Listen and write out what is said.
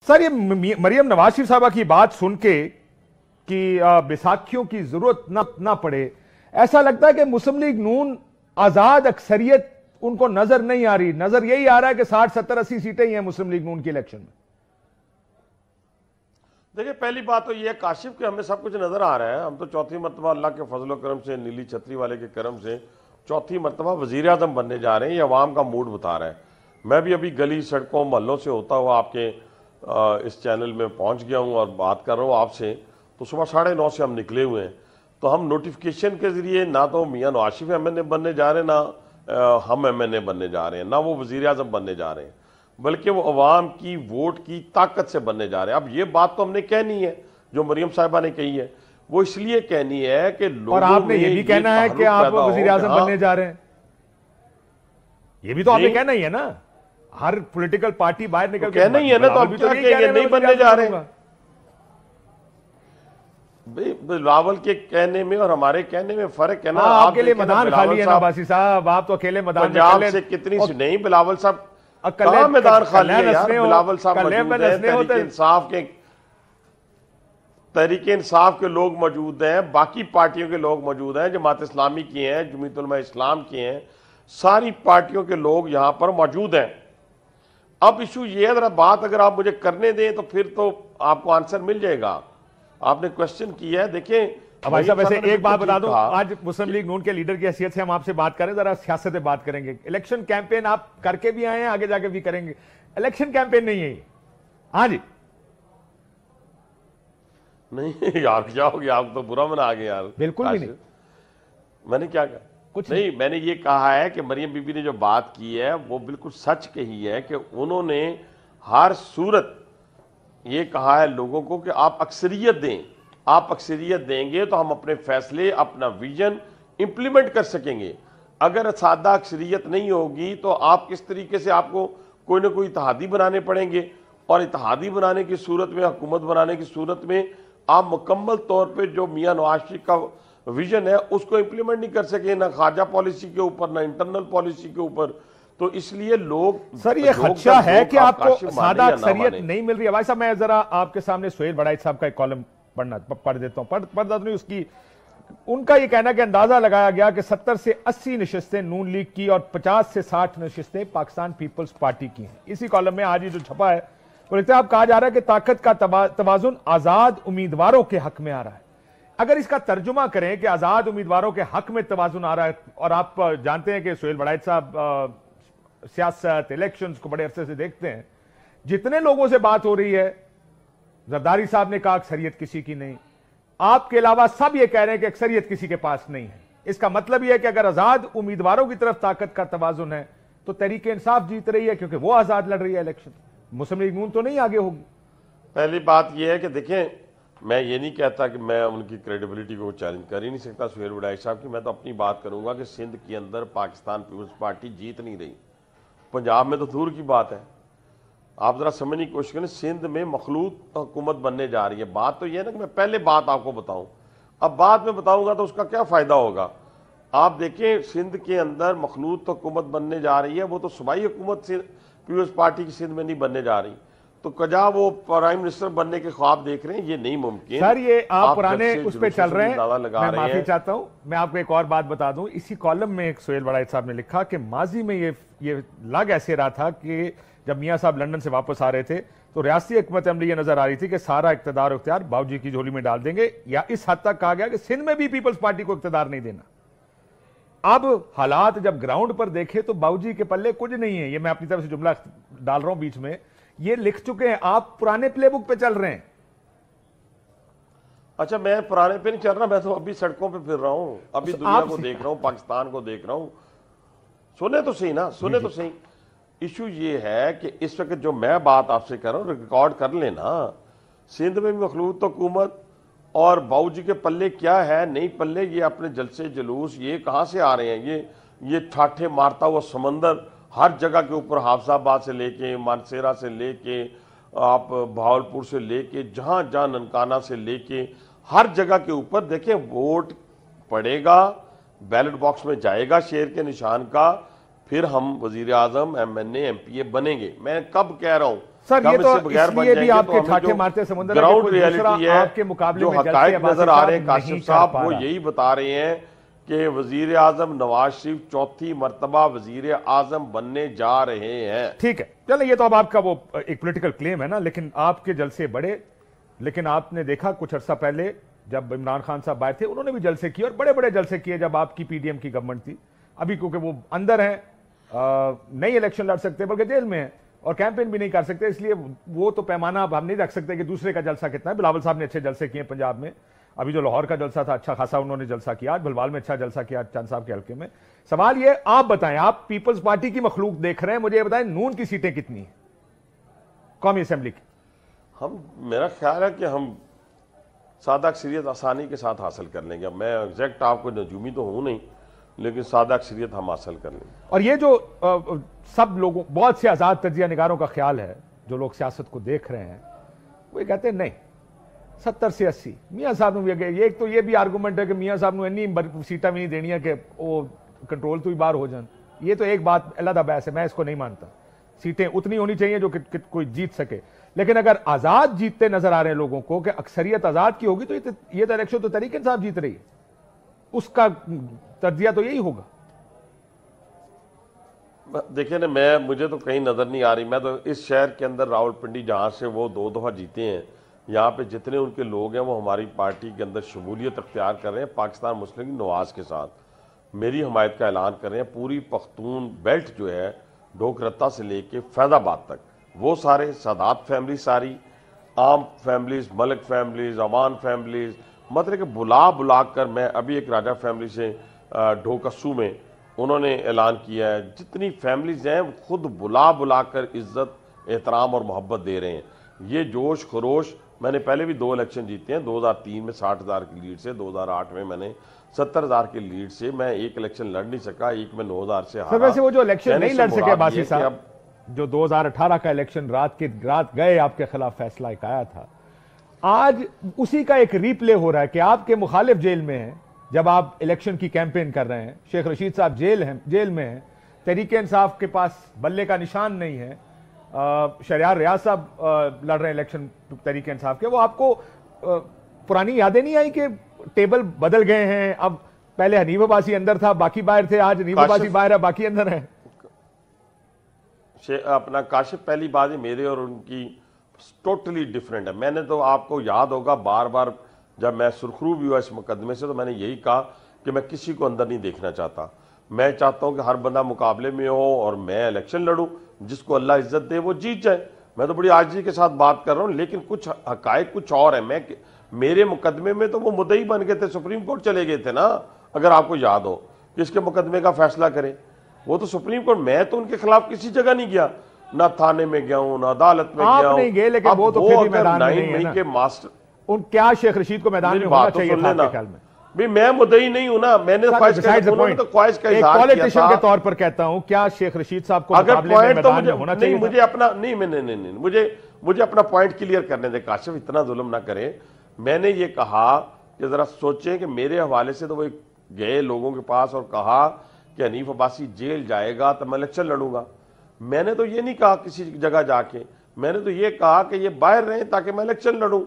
Sir, ये मरियम नवाज शरीफ साहबा की बात सुन के कि बैसाखियों की जरूरत ना पड़े, ऐसा लगता है कि मुस्लिम लीग नून आजाद अक्सरियत उनको नजर नहीं आ रही। नजर यही आ रहा है कि 60, 70, 80 सीटें ही हैं मुस्लिम लीग नून की इलेक्शन में। देखिए, पहली बात तो यह है काशिफ कि हमें सब कुछ नजर आ रहा है। हम तो चौथी मरतबा अल्लाह के फजल करम से, नीली छतरी वाले के करम से चौथी मरतबा वजीर आजम बनने जा रहे हैं। ये अवाम का मूड बता रहा है। मैं भी अभी गली सड़कों मोहल्लों से होता हुआ आपके इस चैनल में पहुंच गया हूं और बात कर रहा हूं आपसे। तो सुबह 9:30 से हम निकले हुए हैं। तो हम नोटिफिकेशन के जरिए ना तो मियाँ नवाज शरीफ MNA बनने जा रहे हैं, ना हम MNA बनने जा रहे हैं, ना वो वजीर आजम बनने जा रहे हैं, बल्कि वो अवाम की वोट की ताकत से बनने जा रहे हैं। अब ये बात तो हमने कहनी है जो मरियम साहिबा ने कही है, वो इसलिए कहनी है कि लोगों और आपने ये भी कहना है कि आप वजीर आजम बनने जा रहे हैं। ये भी तो आपने कहना ही है ना। हर पॉलिटिकल पार्टी बाहर निकल के कहना ही है ना। तो अब क्या कहेंगे नहीं बनने जा रहे हैं? बिलावल के कहने में और हमारे कहने में फर्क है ना। आपके लिए मैदान खाली है ना बासी साहब, आप तो अकेले मैदान पंजाब से कितनी नहीं बिलावल साहब कहां मैदान खाली है यार। बिलावल साहब मौजूद हैं, तहरीक इंसाफ के लोग मौजूद हैं, बाकी पार्टियों के लोग मौजूद हैं, जमात इस्लामी के हैं, जमीयत उलमा इस्लाम के हैं, सारी पार्टियों के लोग यहां पर मौजूद हैं। अब इशू ये है, जरा बात अगर आप मुझे करने दें तो फिर तो आपको आंसर मिल जाएगा। आपने क्वेश्चन किया है, देखें भाई साहब, वैसे एक बात बता दूं, आज मुस्लिम लीग नून के लीडर की हैसियत से हम आपसे बात करें, जरा सियासत पे बात करेंगे। इलेक्शन कैंपेन आप करके भी आए हैं, आगे जाके भी करेंगे। इलेक्शन कैंपेन नहीं है। हाँ जी, नहीं यार, क्या हो गया? आप तो बुरा मना गए यार। बिल्कुल भी नहीं। मैंने क्या कहा? कुछ नहीं, मैंने ये कहा है कि मरियम बीबी ने जो बात की है वो बिल्कुल सच कही है कि उन्होंने हर सूरत ये कहा है लोगों को कि आप अक्सरियत दें। आप अक्सरियत देंगे तो हम अपने फैसले, अपना विजन इंप्लीमेंट कर सकेंगे। अगर सादा अक्सरियत नहीं होगी तो आप किस तरीके से, आपको कोई ना कोई इत्तेहादी बनाने पड़ेंगे, और इत्तेहादी बनाने की सूरत में, हुकूमत बनाने की सूरत में आप मुकम्मल तौर पे जो मियाँ नवाज शरीफ का विजन है उसको इंप्लीमेंट नहीं कर सके, ना खारजा पॉलिसी के ऊपर, ना इंटरनल पॉलिसी के ऊपर। तो इसलिए लोग, सर ये खदशा है कि आपको सादा अक्सरियत नहीं मिल रही है। भाई साहब, मैं जरा आपके सामने सुहेल बड़ाई साहब का एक कॉलम पढ़ देता हूं, पढ़ता नहीं उसकी। उनका यह कहना कि अंदाजा लगाया गया कि 70 से 80 नशिस्तें नून लीग की और 50 से 60 नशिस्तें पाकिस्तान पीपल्स पार्टी की हैं। इसी कॉलम में आज ही जो छपा है वो लिखते हैं, आप कहा जा रहा है कि ताकत का तवाजुन आजाद उम्मीदवारों के हक में आ रहा है। अगर इसका तर्जुमा करें कि आजाद उम्मीदवारों के हक में तवाजुन आ रहा है, और आप जानते हैं कि सुहेल बड़ाई साहब सियासत, इलेक्शंस को बड़े अरसे से देखते हैं, जितने लोगों से बात हो रही है, जरदारी साहब ने कहा अक्सरियत किसी की नहीं, आपके अलावा सब ये कह रहे हैं कि अक्सरियत किसी के पास नहीं है। इसका मतलब यह है कि अगर आजाद उम्मीदवारों की तरफ ताकत का तवाजुन है तो तहरीक इंसाफ जीत रही है, क्योंकि वो आजाद लड़ रही है इलेक्शन। मुस्लिम लीग नून तो नहीं आगे होगी। पहली बात यह है कि देखें, मैं ये नहीं कहता कि मैं उनकी क्रेडिबिलिटी को चैलेंज कर ही नहीं सकता सुहेल बड़ाई साहब की। मैं तो अपनी बात करूंगा कि सिंध के अंदर पाकिस्तान पीपल्स पार्टी जीत नहीं रही, पंजाब में तो दूर की बात है। आप जरा समझने की कोशिश करें, सिंध में मखलूत हुकूमत बनने जा रही है। बात तो यह है ना कि मैं पहले बात आपको बताऊं, अब बाद में बताऊंगा तो उसका क्या फायदा होगा। आप देखें, सिंध के अंदर मखलूत हुकूमत बनने जा रही है, वो तो सूबाई हुकूमत से पीपल्स पार्टी की सिंध में नहीं बनने जा रही। तो कजा वो प्राइम मिनिस्टर बनने के ख्वाब देख रहे हैं, ये नहीं मुमकिन। सर ये आप पुराने उस पे चल रहे हैं, मैं माफी चाहता हूं। मैं आपको एक और बात बता दूं, इसी कॉलम में एक सुहेल बड़ाई साहब ने लिखा कि माजी में ये लग ऐसे रहा था कि जब मियाँ साहब लंदन से वापस आ रहे थे तो रियासती हुकूमत अमली ये नजर आ रही थी कि सारा इख्तियार उख्तियार बाबूजी की झोली में डाल देंगे, या इस हद तक कहा गया कि सिंध में भी पीपल्स पार्टी को इख्तियार नहीं देना। अब हालात जब ग्राउंड पर देखे तो बाबूजी के पल्ले कुछ नहीं है। ये मैं अपनी तरफ से जुमला डाल रहा हूं बीच में, ये लिख चुके हैं, आप पुराने प्लेबुक पे चल रहे हैं। अच्छा, मैं पुराने पे नहीं चल रहा, मैं तो अभी सड़कों पे फिर रहा हूं, अभी दुनिया को देख रहा हूं, पाकिस्तान को देख रहा हूं। सुने तो सही ना, सुने तो सही। इशू ये है कि इस वक्त जो मैं बात आपसे कर रहा हूं, रिकॉर्ड कर लेना। सिंध में भी मखलूत हुकूमत और बाबूजी के पल्ले क्या है, नहीं पल्ले, ये अपने जलसे जुलूस ये कहां से आ रहे हैं? ये ठाठे मारता हुआ समंदर हर जगह के ऊपर, हाफजाबाद से लेके, मानसेरा से लेके, आप भावलपुर से लेके, जहां जहां ननकाना से लेके, हर जगह के ऊपर देखें वोट पड़ेगा, बैलेट बॉक्स में जाएगा शेर के निशान का, फिर हम वजीर आजम, MNA, MPA बनेंगे। मैं कब कह रहा हूं सर ये तो इसलिए भी आपके ठाठे मारते समुद्र ग्राउंड रियलिटी है, आपके मुकाबले जो में हकायक नजर आ रहे हैं काशिफ साहब, वो यही बता रहे हैं कि वजीर आजम नवाज शरीफ चौथी मरतबा वजीर आजम बनने जा रहे हैं। ठीक है, चलो ये तो अब आपका वो एक पॉलिटिकल क्लेम है ना, लेकिन आपके जलसे बड़े, लेकिन आपने देखा कुछ अर्सा पहले जब इमरान खान साहब बाहर थे, उन्होंने भी जलसे किए और बड़े बड़े जलसे किए जब आपकी पीडीएम की गवर्नमेंट थी। अभी क्योंकि वो अंदर हैं, नहीं इलेक्शन लड़ सकते बल्कि जेल में है और कैंपेन भी नहीं कर सकते, इसलिए वो तो पैमाना अब हम नहीं रख सकते कि दूसरे का जलसा कितना है। बिलावल साहब ने अच्छे जलसे किए पंजाब में, अभी जो लाहौर का जलसा था अच्छा खासा उन्होंने जलसा किया, आज भलवाल में अच्छा जलसा किया चंद साहब के हल्के में। सवाल ये आप बताएं, आप पीपल्स पार्टी की मखलूक देख रहे हैं, मुझे ये बताएं नून की सीटें कितनी है कौमी असेंबली की? मेरा ख्याल है कि हम सादा अक्सरियत आसानी के साथ हासिल कर लेंगे। मैं एग्जैक्ट आपको नजूमी तो हूं नहीं, लेकिन सादा अक्सरियत हम हासिल कर लेंगे। और ये जो सब लोगों, बहुत से आजाद तजिया निगारों का ख्याल है, जो लोग सियासत को देख रहे हैं, वो कहते हैं नहीं 70 से 80 मियाँ साहब ने भी, एक तो ये भी आर्गूमेंट है कि मियाँ साहब ने इन्नी सीटा भी नहीं देनी है कि वो कंट्रोल तो ही बाहर हो जाए। ये तो एक बात अलग बहस है, मैं इसको नहीं मानता। सीटें उतनी होनी चाहिए जो कि कोई जीत सके, लेकिन अगर आजाद जीतते नजर आ रहे हैं लोगों को कि अक्सरियत आजाद की होगी, तो ये तो इलेक्शन तो तरीके साहब जीत रही है, उसका तर्जिया तो यही होगा। देखिए ना, मुझे तो कहीं नजर नहीं आ रही। मैं तो इस शहर के अंदर रावलपिंडी जहां से वो 2 दफा जीते हैं, यहाँ पे जितने उनके लोग हैं वो हमारी पार्टी के अंदर शमूलियत अख्तियार कर रहे हैं, पाकिस्तान मुस्लिम लीग नवाज के साथ मेरी हमायत का ऐलान कर रहे हैं। पूरी पख्तून बेल्ट जो है ढोकरत्ता से लेके फैजाबाद तक, वो सारे सादात फैमिली, सारी आम फैमिलीज, मलिक फैमिलीज, अमान फैमिलीज, मतलब कि बुला कर, मैं अभी एक राजा फैमिली से ढोकस्सू में उन्होंने ऐलान किया है, जितनी फैमिलीज हैं खुद बुला कर इज्जत, एहतराम और मोहब्बत दे रहे हैं। ये जोश खरोश, मैंने पहले भी 2 इलेक्शन जीते हैं, 2003 में 60,000 की लीड से, 2008 में मैंने 70,000 की लीड से, मैं एक इलेक्शन लड़ नहीं सका, एक में 9,000 से हारा। वैसे वो जो इलेक्शन नहीं लड़ सके बासी साहब, जो 2018 का इलेक्शन रात गए आपके खिलाफ फैसला एक आया था, आज उसी का एक रीप्ले हो रहा है कि आपके मुखालिफ जेल में हैं जब आप इलेक्शन की कैंपेन कर रहे हैं, शेख रशीद साहब जेल में हैं, तहरीके इंसाफ के पास बल्ले का निशान नहीं है, शरियार रियाज साहब लड़ रहे हैं इलेक्शन तहरीके इंसाफ के। वो आपको पुरानी यादें नहीं आई कि टेबल बदल गए हैं, अब पहले हनीफ अब्बासी अंदर था बाकी बाहर थे, आज हनीफ अब्बासी बाहर है बाकी अंदर है? अपना काशिफ, पहली बात है मेरे और उनकी टोटली डिफरेंट है। मैंने तो, आपको याद होगा, बार बार जब मैं सुरखरू भी हुआ इस मुकदमे से, तो मैंने यही कहा कि मैं किसी को अंदर नहीं देखना चाहता। मैं चाहता हूं कि हर बंदा मुकाबले में हो और मैं इलेक्शन लड़ूं, जिसको अल्लाह इज्जत दे वो जीत जाए। मैं तो बड़ी आजिज़ी के साथ बात कर रहा हूं, लेकिन कुछ हकायक कुछ और है। मेरे मुकदमे में तो वो मुद्दई बन गए थे, सुप्रीम कोर्ट चले गए थे ना, अगर आपको याद हो, किसके मुकदमे का फैसला करें, वो तो सुप्रीम कोर्ट। मैं तो उनके खिलाफ किसी जगह नहीं गया, ना थाने में गया हूं, ना अदालत में गया हूं। नहीं गए, लेकिन वो तो फिर भी मैदान में नहीं है ना। के मास्टर क्या शेख रशीद को मैदान में होना चाहिए था आपके ख्याल में? भी मैं मुद्दई नहीं हूं ना, मैंने तो ख्वाहिश का इज़हार पॉलिटिशियन के तौर पर कहता हूं, क्या शेख रशीद साहब को मुकाबले में मैदान में होना चाहिए? मुझे अपना मुझे अपना पॉइंट क्लियर करने दे काशिफ, इतना जुल्म ना करें। मैंने ये कहा कि जरा सोचें कि मेरे हवाले से तो वो गए लोगों के पास और कहा कि हनीफ अब्बासी जेल जाएगा तो मैं इलेक्शन लड़ूंगा। मैंने तो ये नहीं कहा किसी जगह जाके, मैंने तो ये कहा कि ये बाहर रहें ताकि मैं इलेक्शन लड़ूं।